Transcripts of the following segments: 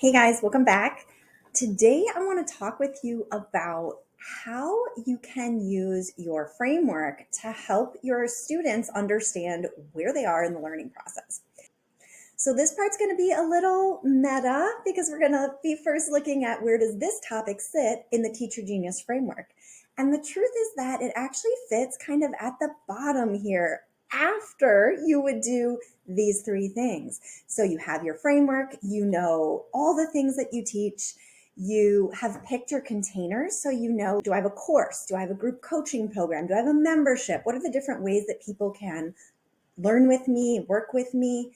Hey guys, welcome back. Today I want to talk with you about how you can use your framework to help your students understand where they are in the learning process. So this part's going to be a little meta because we're going to be first looking at where does this topic sit in the Teacher Genius framework. And the truth is that it actually fits kind of at the bottom here after you would do these three things. So you have your framework, you know all the things that you teach, you have picked your containers. So you know, do I have a course? Do I have a group coaching program? Do I have a membership? What are the different ways that people can learn with me, work with me?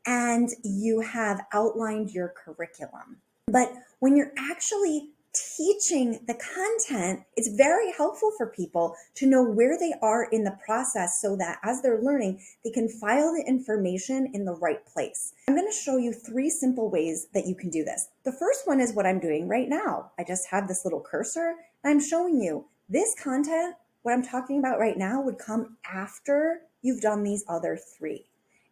And you have outlined your curriculum. But when you're actually teaching the content, it's very helpful for people to know where they are in the process so that as they're learning, they can file the information in the right place. I'm going to show you three simple ways that you can do this. The first one is what I'm doing right now. I just have this little cursor and I'm showing you this content. What I'm talking about right now would come after you've done these other three.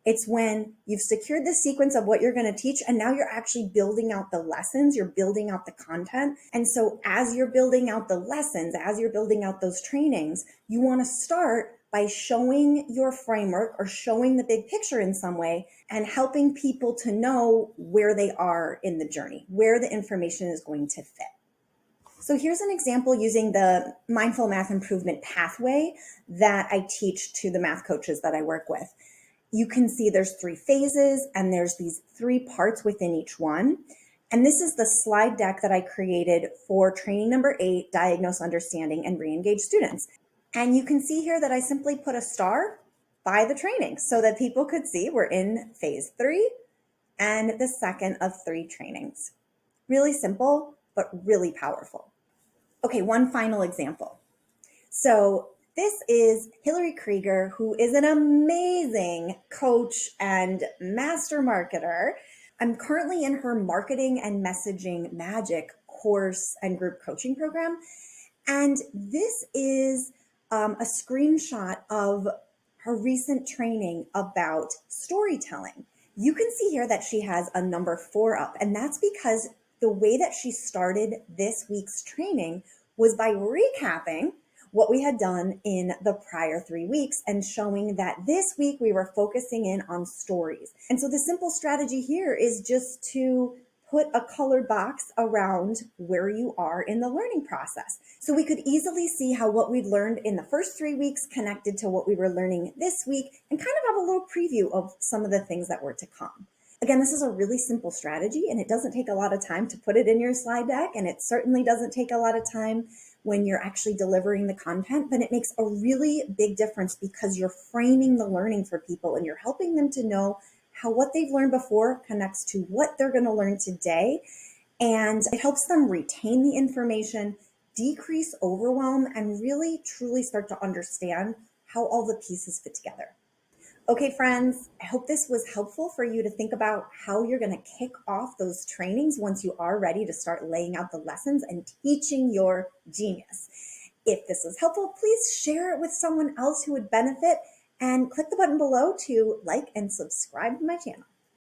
It's when you've secured the sequence of what you're going to teach, and now you're actually building out the lessons, you're building out the content. And so as you're building out the lessons, as you're building out those trainings, you want to start by showing your framework or showing the big picture in some way and helping people to know where they are in the journey, where the information is going to fit. So here's an example using the Mindful Math Improvement pathway that I teach to the math coaches that I work with. You can see there's three phases and there's these three parts within each one. And this is the slide deck that I created for training number 8, Diagnose, Understanding, and Re-engage students. And you can see here that I simply put a star by the training so that people could see we're in phase 3 and the second of 3 trainings. Really simple, but really powerful. Okay, one final example. So this is Hillary Krieger, who is an amazing coach and master marketer. I'm currently in her Marketing and Messaging Magic course and group coaching program. And this is a screenshot of her recent training about storytelling. You can see here that she has a number 4 up, and that's because the way that she started this week's training was by recapping what we had done in the prior 3 weeks and showing that this week we were focusing in on stories. And so the simple strategy here is just to put a colored box around where you are in the learning process. So we could easily see how what we'd learned in the first 3 weeks connected to what we were learning this week and kind of have a little preview of some of the things that were to come. Again, this is a really simple strategy and it doesn't take a lot of time to put it in your slide deck, and it certainly doesn't take a lot of time when you're actually delivering the content, but it makes a really big difference because you're framing the learning for people and you're helping them to know how what they've learned before connects to what they're going to learn today. And it helps them retain the information, decrease overwhelm, and really truly start to understand how all the pieces fit together. Okay, friends, I hope this was helpful for you to think about how you're going to kick off those trainings once you are ready to start laying out the lessons and teaching your genius. If this was helpful, please share it with someone else who would benefit and click the button below to like and subscribe to my channel.